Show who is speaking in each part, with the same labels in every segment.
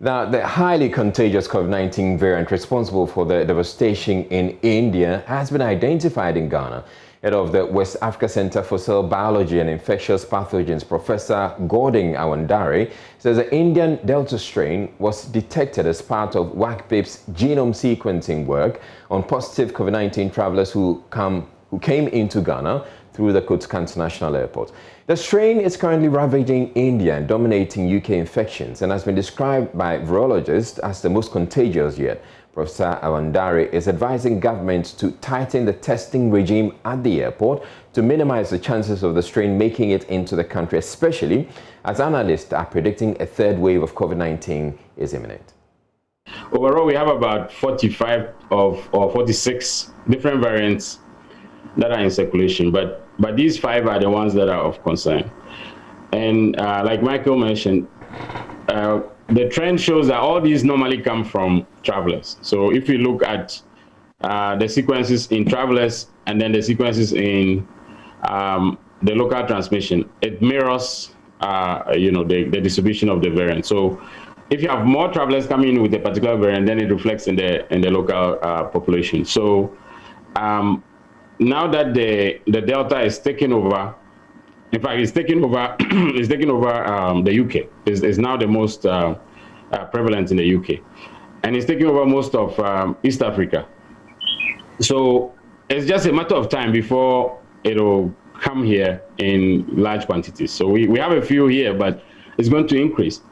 Speaker 1: Now, the highly contagious COVID-19 variant responsible for the devastation in India has been identified in Ghana. Head of the West Africa Center for Cell Biology and Infectious Pathogens, Professor Gordon Awandare, says the Indian Delta strain was detected as part of WACBIP's genome sequencing work on positive COVID-19 travelers who came into Ghana through the Kotka International Airport. The strain is currently ravaging India and dominating UK infections and has been described by virologists as the most contagious yet. Professor Awandare is advising governments to tighten the testing regime at the airport to minimize the chances of the strain making it into the country, especially as analysts are predicting a third wave of COVID-19 is imminent.
Speaker 2: Overall, we have about 45 or 46 different variants that are in circulation, but these 5 are the ones that are of concern. And like Michael mentioned, the trend shows that all these normally come from travelers. So if you look at the sequences in travelers and then the sequences in the local transmission, it mirrors the distribution of the variant. So if you have more travelers coming in with a particular variant, then it reflects in the local population. So now that the Delta is taking over, in fact, it's taking over the UK. Is now the most prevalent in the UK, and it's taking over most of East Africa. So it's just a matter of time before it'll come here in large quantities. So we have a few here, but it's going to increase.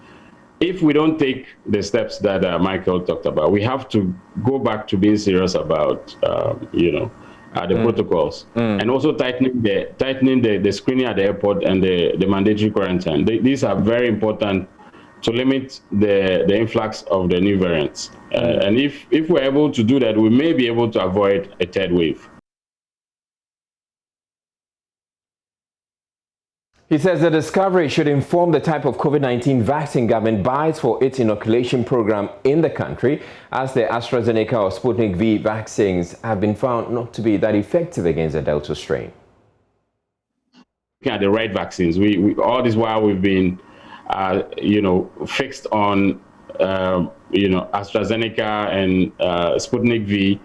Speaker 2: If we don't take the steps that Michael talked about, we have to go back to being serious about the protocols, and also tightening the screening at the airport and the mandatory quarantine. These are very important to limit the influx of the new variants. And if we're able to do that, we may be able to avoid a third wave.
Speaker 1: He says the discovery should inform the type of COVID-19 vaccine government buys for its inoculation program in the country, as the AstraZeneca or Sputnik V vaccines have been found not to be that effective against the Delta strain.
Speaker 2: Looking at the right vaccines, we all this while we've been, fixed on, AstraZeneca and Sputnik V.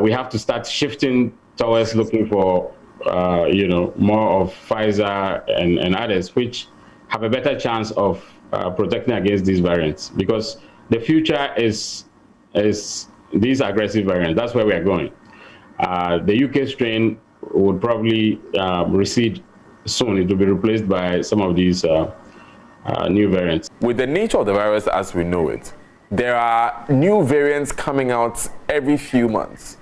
Speaker 2: We have to start shifting towards looking for more of Pfizer and others, which have a better chance of protecting against these variants, because the future is these aggressive variants. That's where we are going. The UK strain would probably recede soon. It will be replaced by some of these new variants.
Speaker 3: With the nature of the virus as we know it, there are new variants coming out every few months.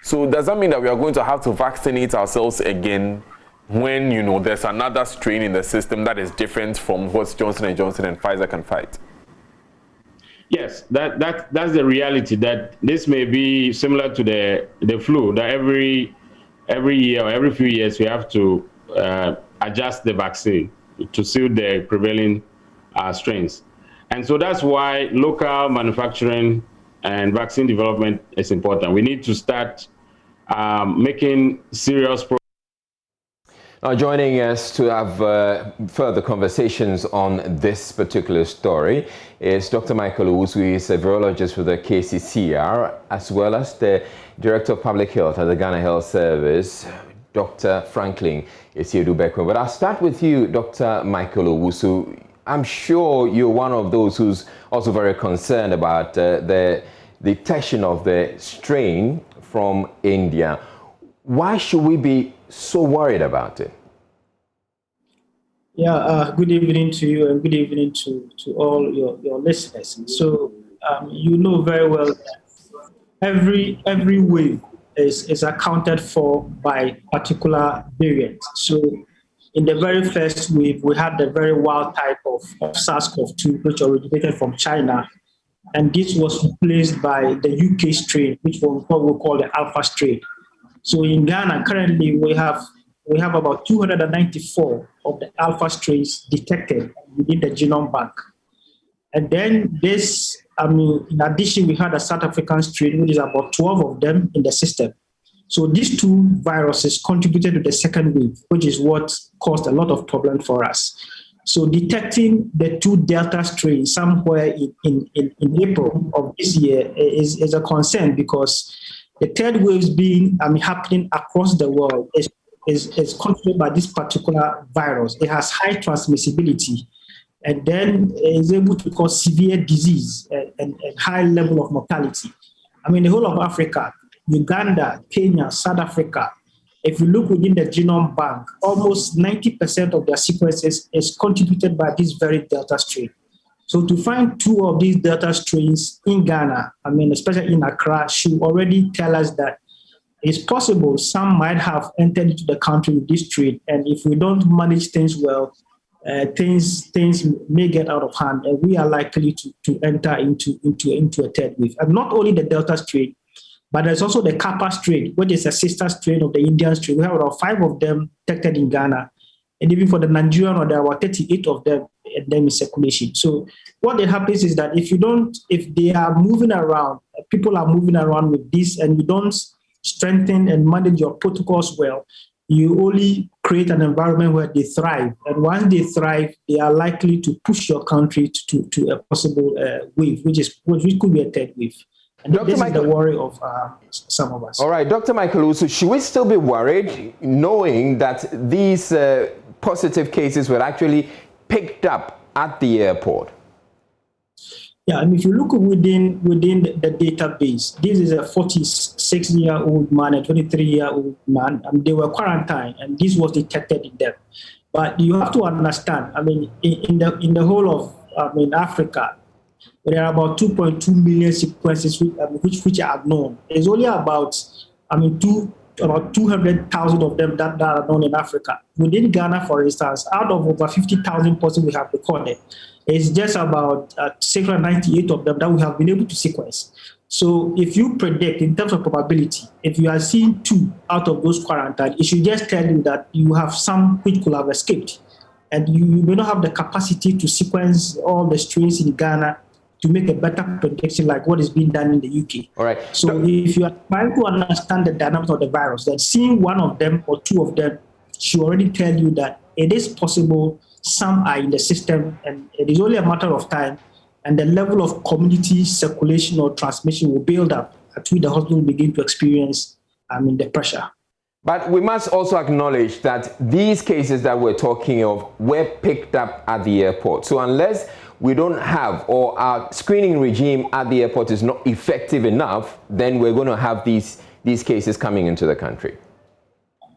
Speaker 3: So does that mean that we are going to have to vaccinate ourselves again when, there's another strain in the system that is different from what Johnson & Johnson and Pfizer can fight?
Speaker 2: Yes, that's the reality, that this may be similar to the flu, that every year or every few years we have to adjust the vaccine to suit the prevailing strains. And so that's why local manufacturing and vaccine development is important. We need to start making serious progress.
Speaker 1: Now, joining us to have further conversations on this particular story is Dr. Michael Owusu, who is a virologist with the KCCR, as well as the Director of Public Health at the Ghana Health Service, Dr. Franklin Esiedubekwe. But I'll start with you, Dr. Michael Owusu. I'm sure you're one of those who's also very concerned about the detection of the strain from India. Why should we be so worried about it?
Speaker 4: Yeah, good evening to you and good evening to all your listeners. So you know very well that every wave is accounted for by particular variants. So in the very first wave, we had the very wild type of SARS-CoV-2, which originated from China. And this was replaced by the UK strain, which was what we call the Alpha strain. So in Ghana, currently, we have about 294 of the Alpha strains detected within the genome bank. And then in addition, we had a South African strain, which is about 12 of them in the system. So these two viruses contributed to the second wave, which is what caused a lot of problems for us. So detecting the two Delta strains somewhere in April of this year is a concern, because the third waves being happening across the world is controlled by this particular virus. It has high transmissibility, and then is able to cause severe disease and high level of mortality. The whole of Africa, Uganda, Kenya, South Africa, if you look within the genome bank, almost 90% of their sequences is contributed by this very Delta strain. So to find two of these Delta strains in Ghana, especially in Accra, should already tell us that it's possible some might have entered into the country with this strain. And if we don't manage things well, things may get out of hand, and we are likely to enter into a third wave. And not only the Delta strain, but there's also the Kappa strain, which is a sister strain of the Indian strain. We have about 5 of them detected in Ghana. And even for the Nigerian, there are about 38 of them in circulation. So what happens is that if they are moving around, people are moving around with this, and you don't strengthen and manage your protocols well, you only create an environment where they thrive. And once they thrive, they are likely to push your country to a possible wave, which could be a third wave. And this is the worry of some of us.
Speaker 1: All right, Dr. Michael Usu, should we still be worried knowing that these positive cases were actually picked up at the airport?
Speaker 4: Yeah, if you look within the database, this is a 46-year-old man, a 23-year-old man, and they were quarantined, and this was detected in them. But you have to understand, in the whole of Africa, there are about 2.2 million sequences which are known. There's only about 200,000 of them that are known in Africa. Within Ghana, for instance, out of over 50,000 persons we have recorded, it's just about 698 of them that we have been able to sequence. So if you predict in terms of probability, if you are seeing 2 out of those quarantined, it should just tell you that you have some which could have escaped. And you may not have the capacity to sequence all the strains in Ghana to make a better prediction like what is being done in the UK.
Speaker 1: All right.
Speaker 4: So if you are trying to understand the dynamics of the virus, then seeing 1 of them or 2 of them should already tell you that it is possible some are in the system, and it is only a matter of time, and the level of community circulation or transmission will build up until the hospital begin to experience the pressure.
Speaker 1: But we must also acknowledge that these cases that we're talking of were picked up at the airport. So unless we don't have, or our screening regime at the airport is not effective enough, then we're going to have these cases coming into the country.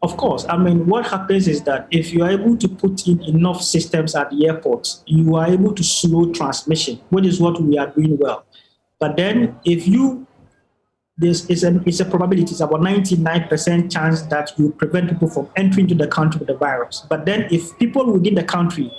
Speaker 4: Of course. What happens is that if you are able to put in enough systems at the airports, you are able to slow transmission, which is what we are doing well. But then if it's a probability, it's about 99% chance that you prevent people from entering to the country with the virus. But then if people within the country,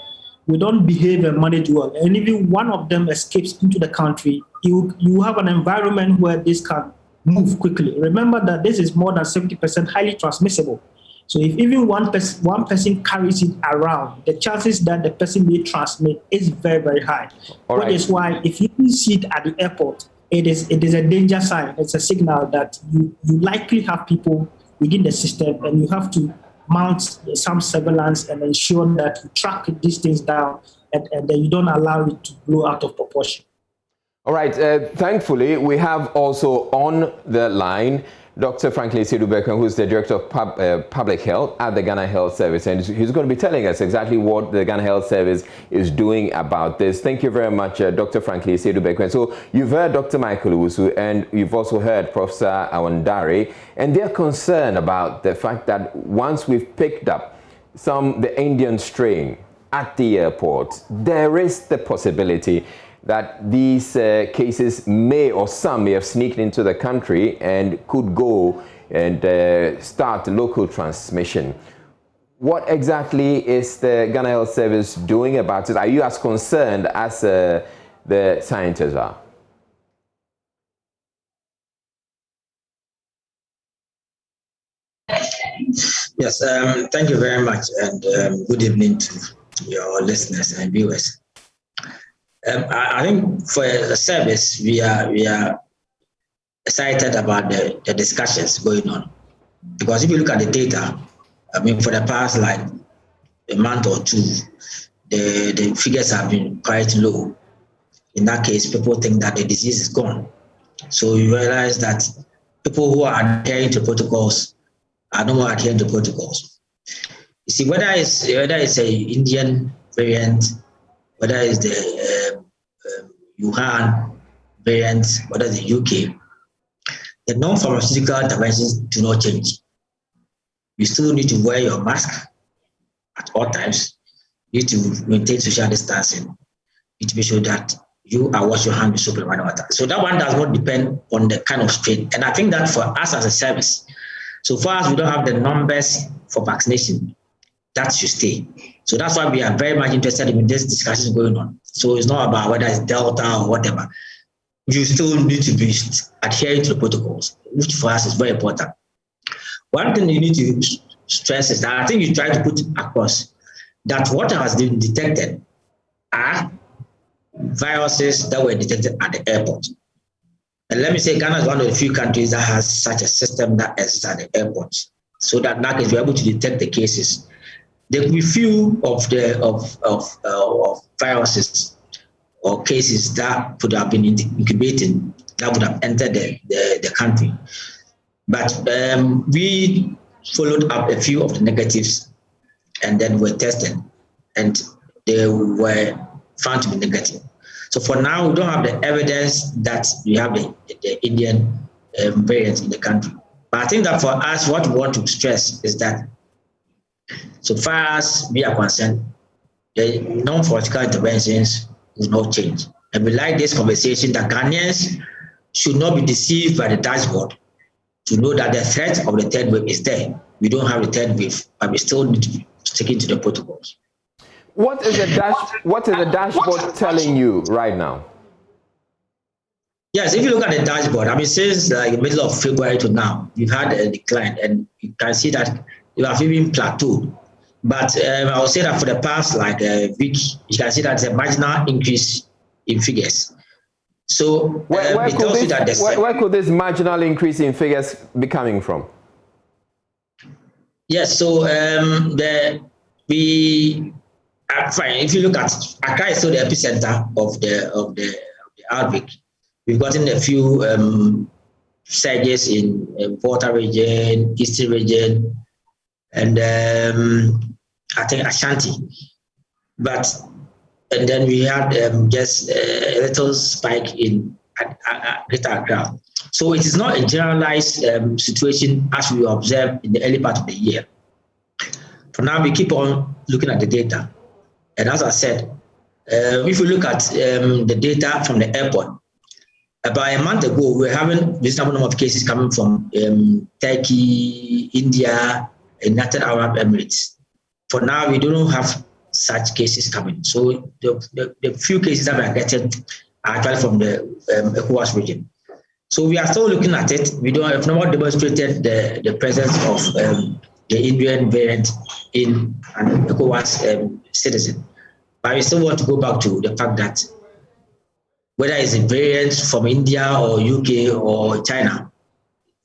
Speaker 4: we don't behave and manage well, and even 1 of them escapes into the country, you have an environment where this can move quickly. Remember that this is more than 70% highly transmissible. So if even one person carries it around, the chances that the person may transmit is very, very high. That is why if you see it at the airport, it is a danger sign. It's a signal that you likely have people within the system, and you have to mount some surveillance and ensure that you track these things down, and then you don't allow it to blow out of proportion.
Speaker 1: All right. Thankfully, we have also on the line Dr. Franklin Sedubekwe, who is the Director of Public Health at the Ghana Health Service, and he's going to be telling us exactly what the Ghana Health Service is doing about this. Thank you very much, Dr. Franklin Sedubekwe. So you've heard Dr. Michael Usu, and you've also heard Professor Awandare, and they're concerned about the fact that once we've picked up the Indian strain at the airport, there is the possibility that these cases some may have sneaked into the country and could go and start local transmission. What exactly is the Ghana Health Service doing about it? Are you as concerned as the scientists are?
Speaker 5: Yes, thank you very much, and good evening to your listeners and viewers. I think for the service, we are excited about the discussions going on, because if you look at the data, for the past like a month or 2, the figures have been quite low. In that case, people think that the disease is gone. So you realize that people who are adhering to protocols are no more adhering to protocols. You see, whether it's a Indian variant, whether it's the Wuhan variant, whether it's the UK, the non-pharmaceutical interventions do not change. You still need to wear your mask at all times. You need to maintain social distancing. You need to be sure that you are washing your hands with soap and running water. So that one does not depend on the kind of strain. And I think that for us as a service, so far as we don't have the numbers for vaccination, that should stay. So that's why we are very much interested in this discussion going on. So it's not about whether it's Delta or whatever. You still need to be adhering to the protocols, which for us is very important. One thing you need to stress is that I think you try to put across that what has been detected are viruses that were detected at the airport. And let me say, Ghana is one of the few countries that has such a system that exists at the airports, so that now is able to detect the cases. There could be few of viruses or cases that could have been incubating that would have entered the country. But we followed up a few of the negatives and then were tested, and they were found to be negative. So for now, we don't have the evidence that we have the Indian variant in the country. But I think that for us, what we want to stress is that so far as we are concerned, the non-pharmaceutical interventions will not change. And we like this conversation that Ghanaians should not be deceived by the dashboard to know that the threat of the third wave is there. We don't have the third wave, but we still need to be sticking to the protocols.
Speaker 1: What is the dashboard telling you right now?
Speaker 5: Yes, if you look at the dashboard, I mean, since the middle of February to now, we've had a decline, and you can see that you have even plateaued. But I would say that for the past week, you can see that there's a marginal increase in figures. So
Speaker 1: where could this marginal increase in figures be coming from?
Speaker 5: Yes, so fine. If you look at Accra is still the epicenter of the outbreak. We've gotten a few surges in Volta region, Eastern region, and I think Ashanti. And then we had just a little spike in Greater Accra. So it is not a generalized situation as we observed in the early part of the year. For now, we keep on looking at the data. And as I said, if we look at the data from the airport, about a month ago, we were having reasonable number of cases coming from Turkey, India, and United Arab Emirates. For now, we don't have such cases coming. So the few cases that we are getting are actually from the ECOWAS region. So we are still looking at it. We have not demonstrated the presence of the Indian variant in an ECOWAS citizen. But we still want to go back to the fact that whether it's a variant from India or UK or China,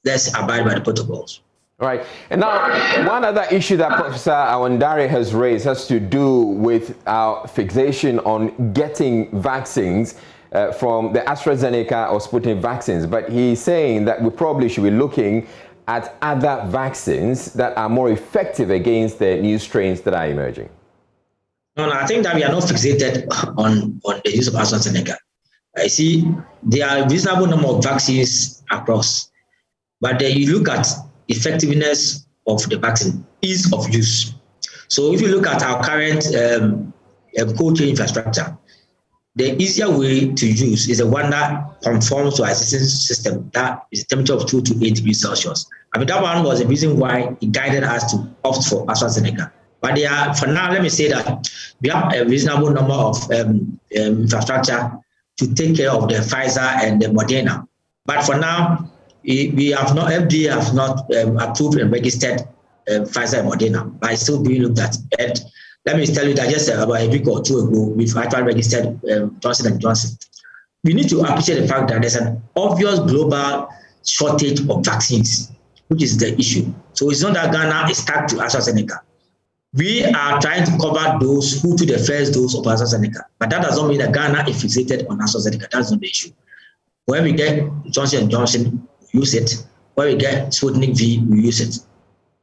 Speaker 5: let's abide by the protocols.
Speaker 1: All right. And now, one other issue that Professor Awandare has raised has to do with our fixation on getting vaccines from the AstraZeneca or Sputnik vaccines. But he's saying that we probably should be looking at other vaccines that are more effective against the new strains that are emerging.
Speaker 5: No, I think that we are not fixated on the use of AstraZeneca. I see there are a reasonable number of vaccines across, but you look at effectiveness of the vaccine, ease of use. So if you look at our current cold chain infrastructure, the easier way to use is the one that conforms to our existing system, that is a temperature of 2 to 8 degrees Celsius. I mean, that one was the reason why it guided us to opt for AstraZeneca. But for now, let me say that we have a reasonable number of infrastructure to take care of the Pfizer and the Moderna. But for now, we have not, FDA has not approved and registered Pfizer and Moderna, but it's still being looked at. And let me tell you that just about a week or two ago, we've actually registered Johnson & Johnson. We need to appreciate the fact that there's an obvious global shortage of vaccines, which is the issue. So it's not that Ghana is stuck to AstraZeneca. we are trying to cover those who took the first dose of AstraZeneca. But that doesn't mean that Ghana is fixated on AstraZeneca. That's not the issue. When we get Johnson & Johnson, we use it. When we get Sputnik V, we use it.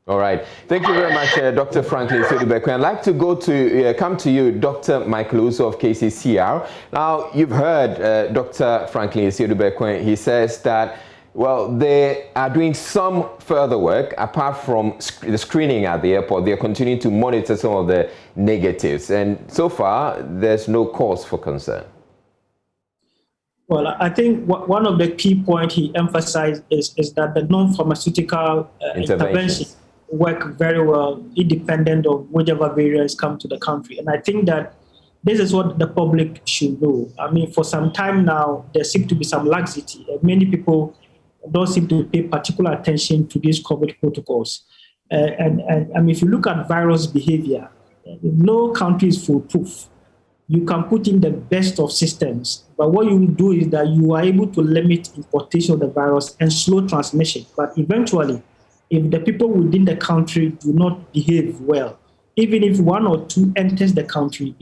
Speaker 1: All right. Thank you very much, Dr. Franklin Isiodubekwe. I'd like to come to you, Dr. Michael Uso of KCCR. Now, you've heard Dr. Franklin Isiodubekwe. He says that, well, they are doing some further work apart from the screening at the airport. They are continuing to monitor some of the negatives. And so far, there's no cause for concern.
Speaker 4: Well, I think one of the key points he emphasized is that the non-pharmaceutical intervention work very well, independent of whichever variants come to the country. And I think that this is what the public should know. I mean, for some time now, there seems to be some laxity. Many people don't seem to pay particular attention to these COVID protocols. And I mean, if you look at virus behavior, no country is foolproof. You can put in the best of systems, but what you will do is that you are able to limit importation of the virus and slow transmission. But eventually, if the people within the country do not behave well, even if one or two enters the country,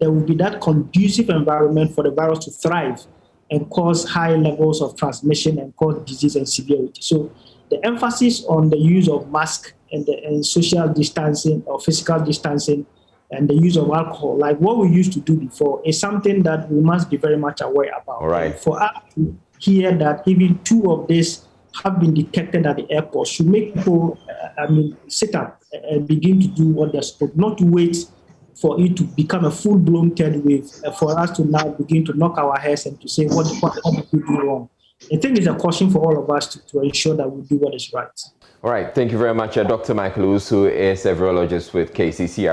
Speaker 4: there will be that conducive environment for the virus to thrive and cause high levels of transmission and cause disease and severity. So the emphasis on the use of masks and social distancing or physical distancing and the use of alcohol, like what we used to do before, is something that we must be very much aware about.
Speaker 1: All right.
Speaker 4: For us to hear that even two of these have been detected at the airport should make people, sit up and begin to do what they're supposed, not to wait for it to become a full-blown third wave, for us to now begin to knock our heads and to say, what did we do wrong? I think it's a caution for all of us to ensure that we do what is right.
Speaker 1: All right. Thank you very much, Dr. Michael Uso, who is a virologist with KCCR.